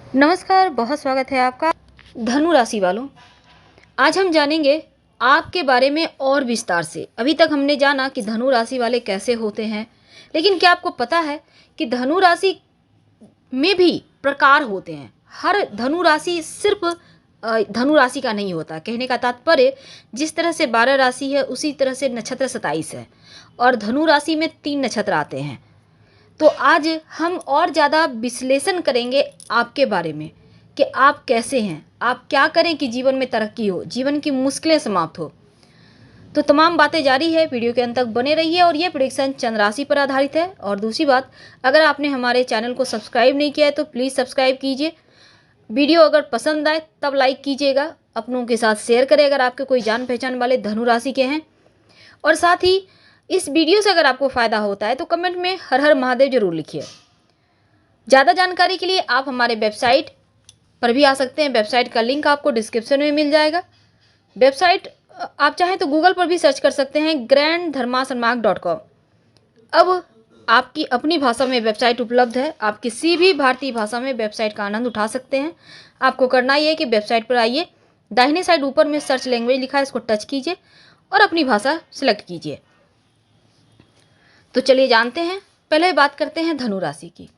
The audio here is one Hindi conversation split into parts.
नमस्कार, बहुत स्वागत है आपका। धनु राशि वालों, आज हम जानेंगे आपके बारे में और विस्तार से। अभी तक हमने जाना कि धनु राशि वाले कैसे होते हैं, लेकिन क्या आपको पता है कि धनु राशि में भी प्रकार होते हैं। हर धनु राशि सिर्फ धनु राशि का नहीं होता। कहने का तात्पर्य, जिस तरह से 12 राशि है उसी तरह से नक्षत्र 27 है और धनु राशि में 3 नक्षत्र आते हैं। तो आज हम और ज़्यादा विश्लेषण करेंगे आपके बारे में कि आप कैसे हैं, आप क्या करें कि जीवन में तरक्की हो, जीवन की मुश्किलें समाप्त हो। तो तमाम बातें जारी है, वीडियो के अंत तक बने रहिए। और ये प्रेडिक्शन चंद राशि पर आधारित है। और दूसरी बात, अगर आपने हमारे चैनल को सब्सक्राइब नहीं किया है तो प्लीज़ सब्सक्राइब कीजिए। वीडियो अगर पसंद आए तब लाइक कीजिएगा, अपनों के साथ शेयर करें अगर आपके कोई जान पहचान वाले धनु राशि के हैं। और साथ ही इस वीडियो से अगर आपको फ़ायदा होता है तो कमेंट में हर हर महादेव जरूर लिखिए। ज़्यादा जानकारी के लिए आप हमारे वेबसाइट पर भी आ सकते हैं। वेबसाइट का लिंक आपको डिस्क्रिप्शन में मिल जाएगा। वेबसाइट आप चाहें तो गूगल पर भी सर्च कर सकते हैं, granddharmasarmak.com। अब आपकी अपनी भाषा में वेबसाइट उपलब्ध है। आप किसी भी भारतीय भाषा में वेबसाइट का आनंद उठा सकते हैं। आपको करना ये है कि वेबसाइट पर आइए, दाहिने साइड ऊपर में सर्च लैंग्वेज लिखा है, इसको टच कीजिए और अपनी भाषा सिलेक्ट कीजिए। तो चलिए जानते हैं। पहले बात करते हैं धनु राशि की।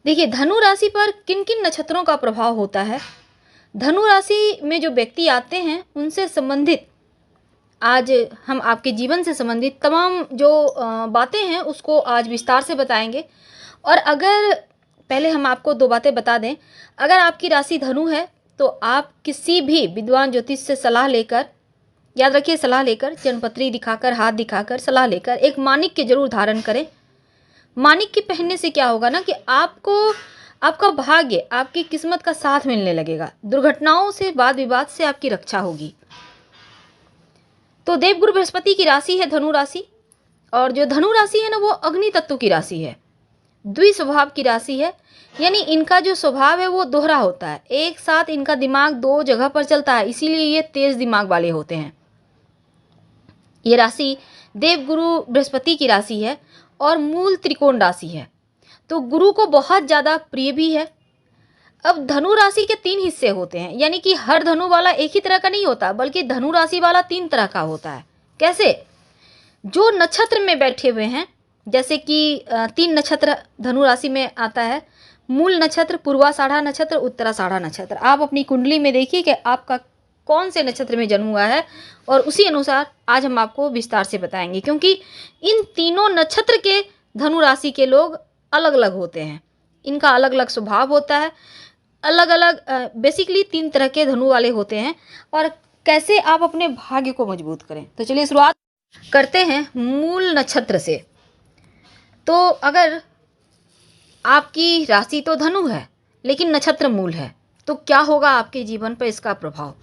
देखिए, धनु राशि पर किन किन नक्षत्रों का प्रभाव होता है। धनु राशि में जो व्यक्ति आते हैं उनसे संबंधित आज हम आपके जीवन से संबंधित तमाम जो बातें हैं उसको आज विस्तार से बताएंगे। और अगर पहले हम आपको 2 बातें बता दें, अगर आपकी राशि धनु है तो आप किसी भी विद्वान ज्योतिष से सलाह लेकर, याद रखिए सलाह लेकर, जन्मपत्री दिखाकर, हाथ दिखाकर, सलाह लेकर एक मानिक के जरूर धारण करें। मानिक के पहनने से क्या होगा ना कि आपको आपका भाग्य, आपकी किस्मत का साथ मिलने लगेगा। दुर्घटनाओं से, वाद विवाद से आपकी रक्षा होगी। तो देवगुरु बृहस्पति की राशि है धनु राशि। और जो धनु राशि है ना वो अग्नि तत्व की राशि है, द्विस्वभाव की राशि है। यानी इनका जो स्वभाव है वो दोहरा होता है। एक साथ इनका दिमाग 2 जगह पर चलता है, इसीलिए ये तेज दिमाग वाले होते हैं। ये राशि देवगुरु बृहस्पति की राशि है और मूल त्रिकोण राशि है, तो गुरु को बहुत ज़्यादा प्रिय भी है। अब धनु राशि के 3 हिस्से होते हैं, यानी कि हर धनु वाला एक ही तरह का नहीं होता, बल्कि धनु राशि वाला 3 तरह का होता है। कैसे? जो नक्षत्र में बैठे हुए हैं, जैसे कि 3 नक्षत्र धनु राशि में आता है। मूल नक्षत्र, पूर्वाषाढ़ा नक्षत्र, उत्तराषाढ़ा नक्षत्र। आप अपनी कुंडली में देखिए कि आपका कौन से नक्षत्र में जन्म हुआ है और उसी अनुसार आज हम आपको विस्तार से बताएंगे, क्योंकि इन तीनों नक्षत्र के धनु राशि के लोग अलग अलग होते हैं। इनका अलग अलग स्वभाव होता है, अलग अलग बेसिकली 3 तरह के धनु वाले होते हैं। और कैसे आप अपने भाग्य को मजबूत करें, तो चलिए शुरुआत करते हैं मूल नक्षत्र से। तो अगर आपकी राशि तो धनु है लेकिन नक्षत्र मूल है, तो क्या होगा आपके जीवन पर इसका प्रभाव।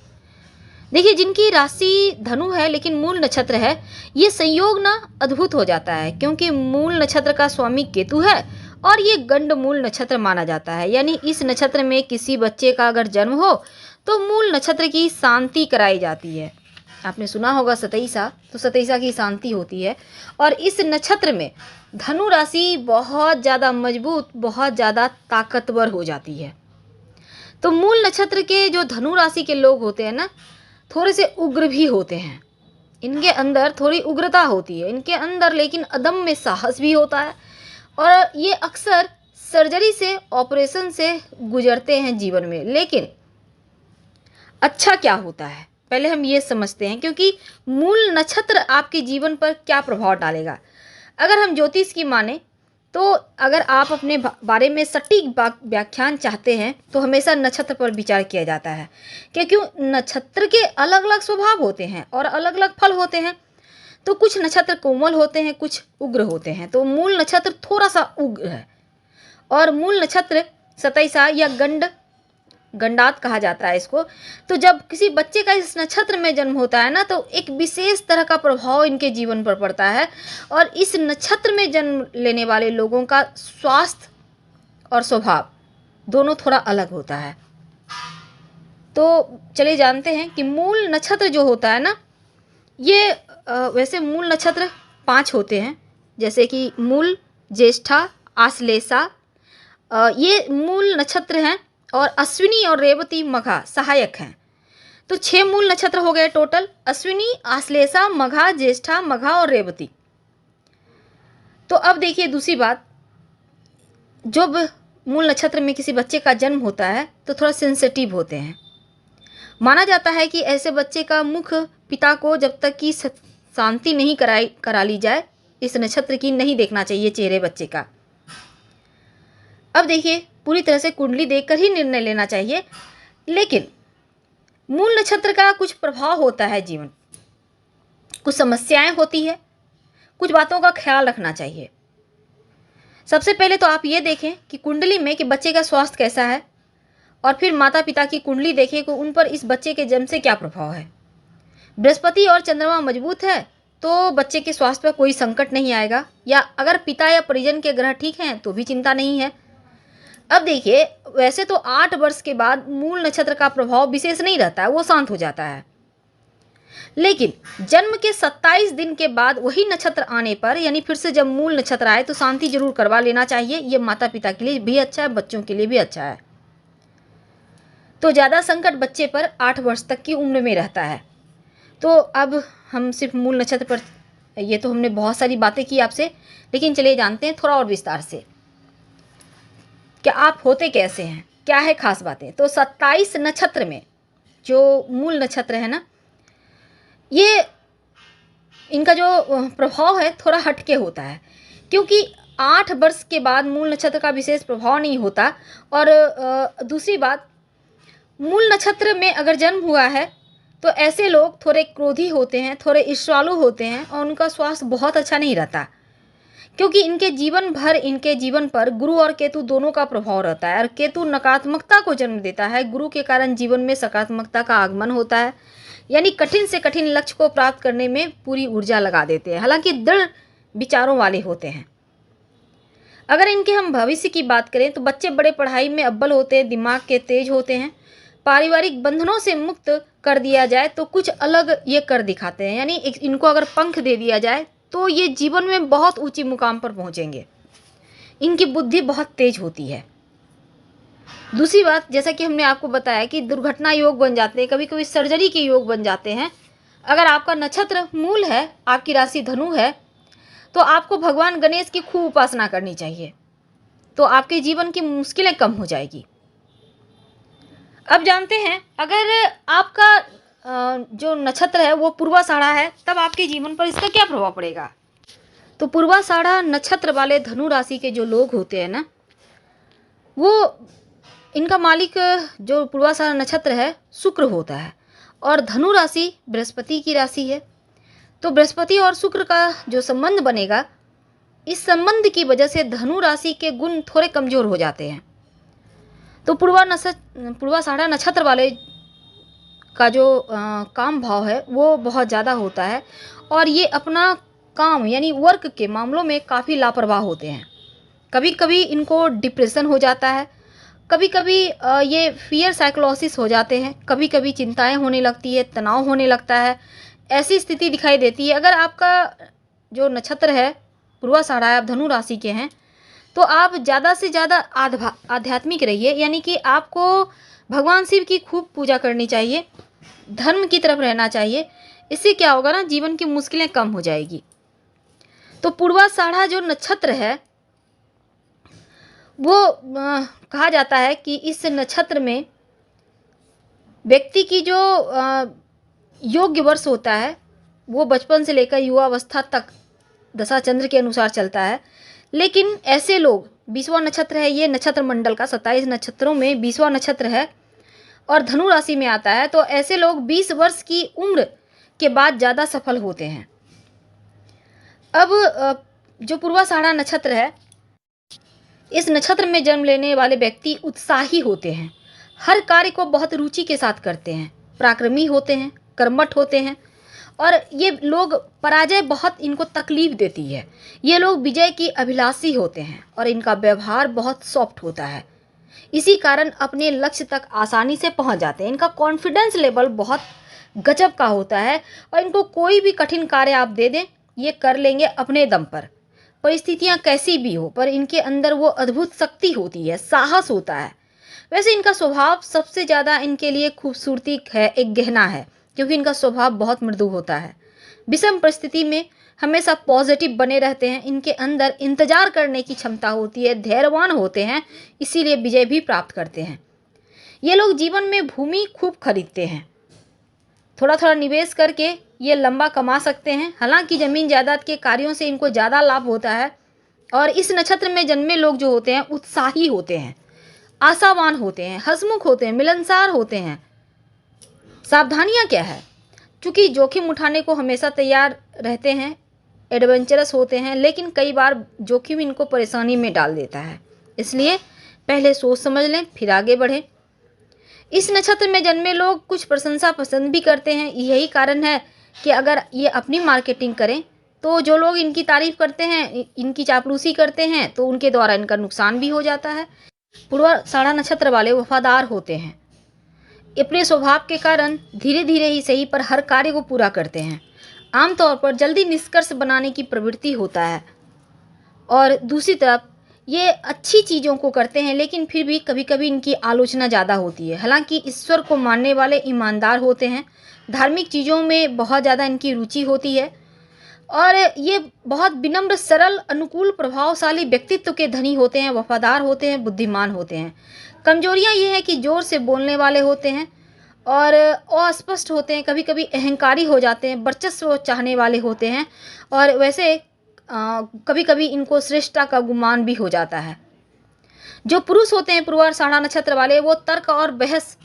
देखिए, जिनकी राशि धनु है लेकिन मूल नक्षत्र है, ये संयोग ना अद्भुत हो जाता है, क्योंकि मूल नक्षत्र का स्वामी केतु है और ये गंड मूल नक्षत्र माना जाता है। यानी इस नक्षत्र में किसी बच्चे का अगर जन्म हो तो मूल नक्षत्र की शांति कराई जाती है। आपने सुना होगा सतैसा, तो सतैसा की शांति होती है। और इस नक्षत्र में धनु राशि बहुत ज़्यादा मजबूत, बहुत ज़्यादा ताकतवर हो जाती है। तो मूल नक्षत्र के जो धनु राशि के लोग होते हैं ना, थोड़े से उग्र भी होते हैं। इनके अंदर थोड़ी उग्रता होती है इनके अंदर, लेकिन अदम्य साहस भी होता है। और ये अक्सर सर्जरी से, ऑपरेशन से गुजरते हैं जीवन में। लेकिन अच्छा क्या होता है पहले हम ये समझते हैं, क्योंकि मूल नक्षत्र आपके जीवन पर क्या प्रभाव डालेगा। अगर हम ज्योतिष की माने तो अगर आप अपने बारे में सटीक व्याख्यान चाहते हैं तो हमेशा नक्षत्र पर विचार किया जाता है, क्योंकि नक्षत्र के अलग अलग स्वभाव होते हैं और अलग अलग फल होते हैं। तो कुछ नक्षत्र कोमल होते हैं, कुछ उग्र होते हैं। तो मूल नक्षत्र थोड़ा सा उग्र है और मूल नक्षत्र सतैसा या गंडात कहा जाता है इसको। तो जब किसी बच्चे का इस नक्षत्र में जन्म होता है ना, तो एक विशेष तरह का प्रभाव इनके जीवन पर पड़ता है। और इस नक्षत्र में जन्म लेने वाले लोगों का स्वास्थ्य और स्वभाव दोनों थोड़ा अलग होता है। तो चलिए जानते हैं कि मूल नक्षत्र जो होता है ना, ये वैसे मूल नक्षत्र 5 होते हैं, जैसे कि मूल, ज्येष्ठा, आश्लेषा, ये मूल नक्षत्र हैं। और अश्विनी और रेवती मघा सहायक हैं। तो 6 मूल नक्षत्र हो गए टोटल, अश्विनी, आश्लेषा, मघा, ज्येष्ठा, मघा और रेवती। तो अब देखिए दूसरी बात, जब मूल नक्षत्र में किसी बच्चे का जन्म होता है तो थोड़ा सेंसिटिव होते हैं। माना जाता है कि ऐसे बच्चे का मुख पिता को जब तक कि शांति नहीं करा ली जाए, इस नक्षत्र की नहीं देखना चाहिए चेहरे बच्चे का। अब देखिए पूरी तरह से कुंडली देखकर ही निर्णय लेना चाहिए, लेकिन मूल नक्षत्र का कुछ प्रभाव होता है जीवन, कुछ समस्याएं होती है, कुछ बातों का ख्याल रखना चाहिए। सबसे पहले तो आप ये देखें कि कुंडली में कि बच्चे का स्वास्थ्य कैसा है, और फिर माता पिता की कुंडली देखें कि उन पर इस बच्चे के जन्म से क्या प्रभाव है। बृहस्पति और चंद्रमा मजबूत है तो बच्चे के स्वास्थ्य पर कोई संकट नहीं आएगा, या अगर पिता या परिजन के ग्रह ठीक हैं तो भी चिंता नहीं है। अब देखिए वैसे तो 8 वर्ष के बाद मूल नक्षत्र का प्रभाव विशेष नहीं रहता है, वो शांत हो जाता है, लेकिन जन्म के 27 दिन के बाद वही नक्षत्र आने पर, यानी फिर से जब मूल नक्षत्र आए तो शांति जरूर करवा लेना चाहिए। ये माता पिता के लिए भी अच्छा है, बच्चों के लिए भी अच्छा है। तो ज़्यादा संकट बच्चे पर 8 वर्ष तक की उम्र में रहता है। तो अब हम सिर्फ मूल नक्षत्र पर, ये तो हमने बहुत सारी बातें की आपसे, लेकिन चलिए जानते हैं थोड़ा और विस्तार से कि आप होते कैसे हैं, क्या है खास बातें। तो 27 नक्षत्र में जो मूल नक्षत्र है ना, ये इनका जो प्रभाव है थोड़ा हटके होता है, क्योंकि 8 वर्ष के बाद मूल नक्षत्र का विशेष प्रभाव नहीं होता। और दूसरी बात, मूल नक्षत्र में अगर जन्म हुआ है तो ऐसे लोग थोड़े क्रोधी होते हैं, थोड़े ईर्ष्यालु होते हैं, और उनका स्वास्थ्य बहुत अच्छा नहीं रहता, क्योंकि इनके जीवन पर गुरु और केतु दोनों का प्रभाव रहता है। और केतु नकारात्मकता को जन्म देता है, गुरु के कारण जीवन में सकारात्मकता का आगमन होता है, यानी कठिन से कठिन लक्ष्य को प्राप्त करने में पूरी ऊर्जा लगा देते हैं, हालांकि दृढ़ विचारों वाले होते हैं। अगर इनके हम भविष्य की बात करें तो बच्चे बड़े पढ़ाई में अव्वल होते हैं, दिमाग के तेज होते हैं, पारिवारिक बंधनों से मुक्त कर दिया जाए तो कुछ अलग ये कर दिखाते हैं, यानी इनको अगर पंख दे दिया जाए तो ये जीवन में बहुत ऊंची मुकाम पर पहुंचेंगे। इनकी बुद्धि बहुत तेज होती है। दूसरी बात, जैसा कि हमने आपको बताया कि दुर्घटना योग बन जाते हैं, कभी कभी सर्जरी के योग बन जाते हैं। अगर आपका नक्षत्र मूल है, आपकी राशि धनु है, तो आपको भगवान गणेश की खूब उपासना करनी चाहिए, तो आपके जीवन की मुश्किलें कम हो जाएगी। अब जानते हैं, अगर आपका जो नक्षत्र है वो पूर्वाषाढ़ा है, तब आपके जीवन पर इसका क्या प्रभाव पड़ेगा। तो पूर्वाषाढ़ा नक्षत्र वाले धनु राशि के जो लोग होते हैं ना, वो इनका मालिक जो पूर्वाषाढ़ा नक्षत्र है शुक्र होता है, और धनु राशि बृहस्पति की राशि है। तो बृहस्पति और शुक्र का जो संबंध बनेगा, इस संबंध की वजह से धनु राशि के गुण थोड़े कमजोर हो जाते हैं। तो पूर्वाषाढ़ा नक्षत्र वाले का जो काम भाव है वो बहुत ज़्यादा होता है, और ये अपना काम यानी वर्क के मामलों में काफ़ी लापरवाह होते हैं। कभी कभी इनको डिप्रेशन हो जाता है, कभी कभी ये फियर साइकोलॉसिस हो जाते हैं, कभी कभी चिंताएं होने लगती है, तनाव होने लगता है, ऐसी स्थिति दिखाई देती है। अगर आपका जो नक्षत्र है पूर्वाषाढ़ा, आप धनु राशि के हैं, तो आप ज़्यादा से ज़्यादा आध्यात्मिक रहिए, यानी कि आपको भगवान शिव की खूब पूजा करनी चाहिए, धर्म की तरफ रहना चाहिए। इससे क्या होगा ना, जीवन की मुश्किलें कम हो जाएगी। तो पूर्वाषाढ़ा जो नक्षत्र है वो कहा जाता है कि इस नक्षत्र में व्यक्ति की जो योग्य वर्ष होता है वो बचपन से लेकर युवावस्था तक दशा चंद्र के अनुसार चलता है। लेकिन ऐसे लोग, 20वां नक्षत्र है ये नक्षत्र मंडल का, 27 नक्षत्रों में 20वां नक्षत्र है और धनु राशि में आता है, तो ऐसे लोग 20 वर्ष की उम्र के बाद ज़्यादा सफल होते हैं। अब जो पूर्वाषाढ़ा नक्षत्र है, इस नक्षत्र में जन्म लेने वाले व्यक्ति उत्साही होते हैं, हर कार्य को बहुत रुचि के साथ करते हैं, पराक्रमी होते हैं, कर्मठ होते हैं, और ये लोग पराजय बहुत इनको तकलीफ देती है। ये लोग विजय की अभिलाषी होते हैं और इनका व्यवहार बहुत सॉफ्ट होता है, इसी कारण अपने लक्ष्य तक आसानी से पहुंच जाते हैं। इनका कॉन्फिडेंस लेवल बहुत गजब का होता है और इनको कोई भी कठिन कार्य आप दे दें ये कर लेंगे अपने दम पर, परिस्थितियां कैसी भी हो, पर इनके अंदर वो अद्भुत शक्ति होती है, साहस होता है, वैसे इनका स्वभाव सबसे ज़्यादा इनके लिए खूबसूरती है, एक गहना है, क्योंकि इनका स्वभाव बहुत मृदु होता है। विषम परिस्थिति में हमेशा पॉजिटिव बने रहते हैं, इनके अंदर इंतजार करने की क्षमता होती है, धैर्यवान होते हैं, इसीलिए विजय भी प्राप्त करते हैं। ये लोग जीवन में भूमि खूब खरीदते हैं, थोड़ा थोड़ा निवेश करके ये लंबा कमा सकते हैं। हालांकि ज़मीन जायदाद के कार्यों से इनको ज़्यादा लाभ होता है। और इस नक्षत्र में जन्मे लोग जो होते हैं उत्साही होते हैं, आशावान होते हैं, हंसमुख होते हैं, मिलनसार होते हैं। सावधानियां क्या है? चूँकि जोखिम उठाने को हमेशा तैयार रहते हैं, एडवेंचरस होते हैं, लेकिन कई बार जोखिम इनको परेशानी में डाल देता है, इसलिए पहले सोच समझ लें फिर आगे बढ़ें। इस नक्षत्र में जन्मे लोग कुछ प्रशंसा पसंद भी करते हैं। यही कारण है कि अगर ये अपनी मार्केटिंग करें तो जो लोग इनकी तारीफ करते हैं, इनकी चापलूसी करते हैं, तो उनके द्वारा इनका नुकसान भी हो जाता है। पूर्वाषाढ़ा नक्षत्र वाले वफादार होते हैं, अपने स्वभाव के कारण धीरे धीरे ही सही पर हर कार्य को पूरा करते हैं। आमतौर पर जल्दी निष्कर्ष बनाने की प्रवृत्ति होता है। और दूसरी तरफ ये अच्छी चीज़ों को करते हैं, लेकिन फिर भी कभी कभी इनकी आलोचना ज़्यादा होती है। हालांकि ईश्वर को मानने वाले ईमानदार होते हैं, धार्मिक चीज़ों में बहुत ज़्यादा इनकी रुचि होती है, और ये बहुत विनम्र, सरल, अनुकूल, प्रभावशाली व्यक्तित्व के धनी होते हैं, वफादार होते हैं, बुद्धिमान होते हैं। कमजोरियां ये हैं कि जोर से बोलने वाले होते हैं और अस्पष्ट होते हैं, कभी कभी अहंकारी हो जाते हैं, वर्चस्व चाहने वाले होते हैं, और वैसे कभी कभी इनको श्रेष्ठता का गुमान भी हो जाता है। जो पुरुष होते हैं पूर्वाषाढ़ा नक्षत्र वाले, वो तर्क और बहस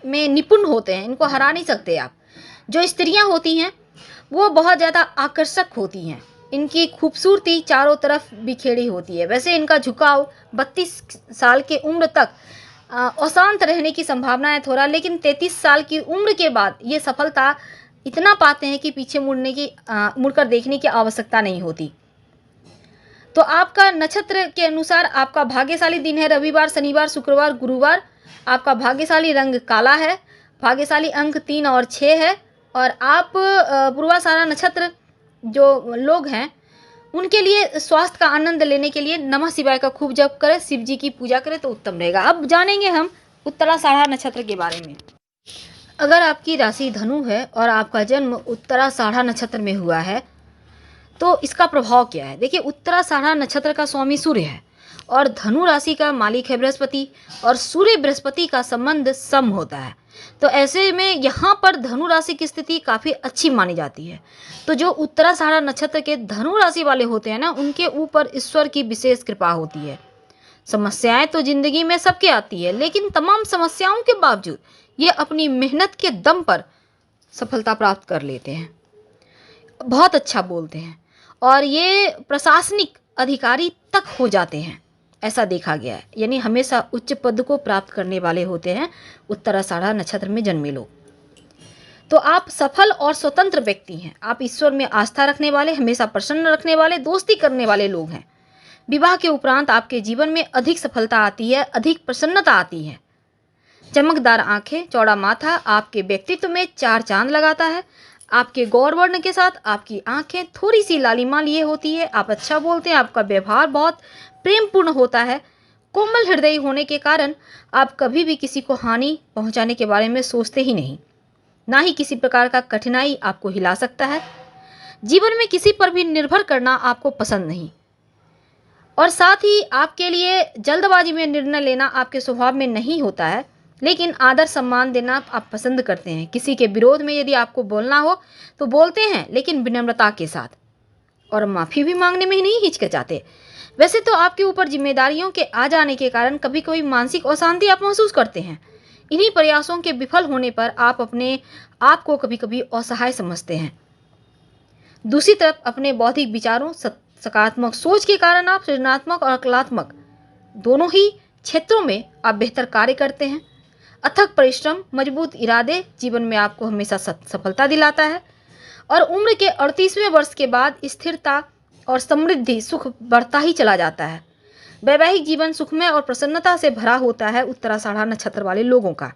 में निपुण होते हैं, इनको हरा नहीं सकते आप। जो स्त्रियां होती हैं वो बहुत ज़्यादा आकर्षक होती हैं, इनकी खूबसूरती चारों तरफ बिखेरी होती है। वैसे इनका झुकाव 32 साल की उम्र तक अशांत रहने की संभावना है थोड़ा, लेकिन 33 साल की उम्र के बाद ये सफलता इतना पाते हैं कि पीछे मुड़कर देखने की आवश्यकता नहीं होती। तो आपका नक्षत्र के अनुसार आपका भाग्यशाली दिन है रविवार, शनिवार, शुक्रवार, गुरुवार। आपका भाग्यशाली रंग काला है, भाग्यशाली अंक 3 और 6 है। और आप पूर्वाषाढ़ा नक्षत्र जो लोग हैं उनके लिए स्वास्थ्य का आनंद लेने के लिए नमः शिवाय का खूब जप करें, शिव जी की पूजा करें तो उत्तम रहेगा। अब जानेंगे हम उत्तराषाढ़ा नक्षत्र के बारे में। अगर आपकी राशि धनु है और आपका जन्म उत्तराषाढ़ा नक्षत्र में हुआ है तो इसका प्रभाव क्या है? देखिए, उत्तराषाढ़ा नक्षत्र का स्वामी सूर्य है और धनु राशि का मालिक है बृहस्पति, और सूर्य बृहस्पति का संबंध सम होता है। तो ऐसे में यहाँ पर धनु राशि की स्थिति काफ़ी अच्छी मानी जाती है। तो जो उत्तराषाढ़ा नक्षत्र के धनु राशि वाले होते हैं ना, उनके ऊपर ईश्वर की विशेष कृपा होती है। समस्याएं तो जिंदगी में सबके आती है, लेकिन तमाम समस्याओं के बावजूद ये अपनी मेहनत के दम पर सफलता प्राप्त कर लेते हैं, बहुत अच्छा बोलते हैं और ये प्रशासनिक अधिकारी तक हो जाते हैं, ऐसा देखा गया है। यानी हमेशा उच्च पद को प्राप्त करने वाले होते हैं उत्तराषाढ़ा नक्षत्र में जन्मे लोग। तो आप सफल और स्वतंत्र व्यक्ति हैं, आप ईश्वर में आस्था रखने वाले, हमेशा प्रसन्न रखने वाले, दोस्ती करने वाले लोग हैं। विवाह के उपरांत आपके जीवन में अधिक सफलता आती है, अधिक प्रसन्नता आती है। चमकदार आंखें, चौड़ा माथा आपके व्यक्तित्व में 4 चांद लगाता है। आपके गौरवर्ण के साथ आपकी आंखें थोड़ी सी लालिमा लिए होती है। आप अच्छा बोलते हैं, आपका व्यवहार बहुत प्रेमपूर्ण होता है। कोमल हृदय होने के कारण आप कभी भी किसी को हानि पहुंचाने के बारे में सोचते ही नहीं, ना ही किसी प्रकार का कठिनाई आपको हिला सकता है। जीवन में किसी पर भी निर्भर करना आपको पसंद नहीं, और साथ ही आपके लिए जल्दबाजी में निर्णय लेना आपके स्वभाव में नहीं होता है, लेकिन आदर सम्मान देना आप पसंद करते हैं। किसी के विरोध में यदि आपको बोलना हो तो बोलते हैं, लेकिन विनम्रता के साथ, और माफ़ी भी मांगने में ही नहीं हिचकिचाते। वैसे तो आपके ऊपर जिम्मेदारियों के आ जाने के कारण कभी कभी मानसिक अशांति आप महसूस करते हैं। इन्हीं प्रयासों के विफल होने पर आप अपने आप को कभी कभी असहाय समझते हैं। दूसरी तरफ अपने बौद्धिक विचारों, सकारात्मक सोच के कारण आप सृजनात्मक और कलात्मक दोनों ही क्षेत्रों में आप बेहतर कार्य करते हैं। अथक परिश्रम, मजबूत इरादे जीवन में आपको हमेशा सफलता दिलाता है, और उम्र के 38वें वर्ष के बाद स्थिरता और समृद्धि, सुख बढ़ता ही चला जाता है। वैवाहिक जीवन सुखमय और प्रसन्नता से भरा होता है उत्तराषाढ़ा नक्षत्र वाले लोगों का।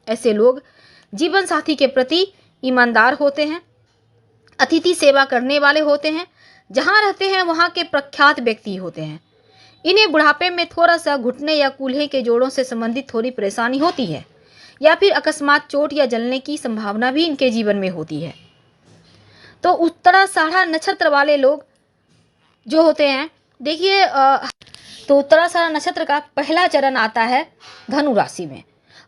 ऐसे लोग जीवन साथी के प्रति ईमानदार होते हैं, अतिथि सेवा करने वाले होते हैं, जहाँ रहते हैं वहाँ के प्रख्यात व्यक्ति होते हैं। इन्हें बुढ़ापे में थोड़ा सा घुटने या कूल्हे के जोड़ों से संबंधित थोड़ी परेशानी होती है, या फिर अकस्मात चोट या जलने की संभावना भी इनके जीवन में होती है। तो उत्तराषाढ़ा नक्षत्र वाले लोग जो होते हैं, देखिए तो उत्तराषाढ़ा नक्षत्र का पहला चरण आता है धनु राशि में,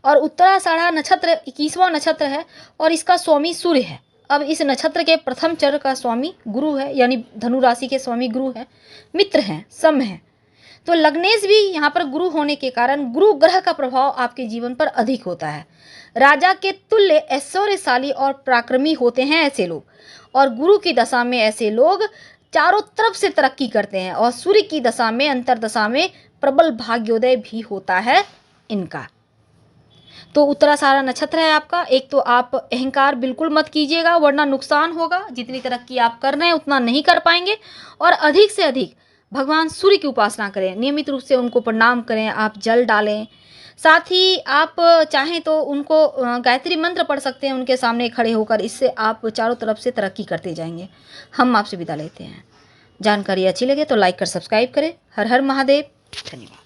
और उत्तराषाढ़ा नक्षत्र 21वां नक्षत्र है और इसका स्वामी सूर्य है। अब इस नक्षत्र के प्रथम चरण का स्वामी गुरु है, यानी धनु राशि के स्वामी गुरु है, मित्र हैं, सम है। तो लग्नेश भी यहाँ पर गुरु होने के कारण गुरु ग्रह का प्रभाव आपके जीवन पर अधिक होता है। राजा के तुल्य ऐश्वर्यशाली और पराक्रमी होते हैं ऐसे लोग, और गुरु की दशा में ऐसे लोग चारों तरफ से तरक्की करते हैं, और सूर्य की दशा में, अंतरदशा में प्रबल भाग्योदय भी होता है इनका। तो उत्तराषाढ़ा नक्षत्र है आपका। एक तो आप अहंकार बिल्कुल मत कीजिएगा, वरना नुकसान होगा। जितनी तरक्की आप कर रहे हैं उतना नहीं कर पाएंगे, और अधिक से अधिक भगवान सूर्य की उपासना करें, नियमित रूप से उनको प्रणाम करें, आप जल डालें। साथ ही आप चाहें तो उनको गायत्री मंत्र पढ़ सकते हैं उनके सामने खड़े होकर। इससे आप चारों तरफ से तरक्की करते जाएंगे। हम आपसे विदा लेते हैं। जानकारी अच्छी लगे तो लाइक कर सब्सक्राइब करें। हर हर महादेव। धन्यवाद।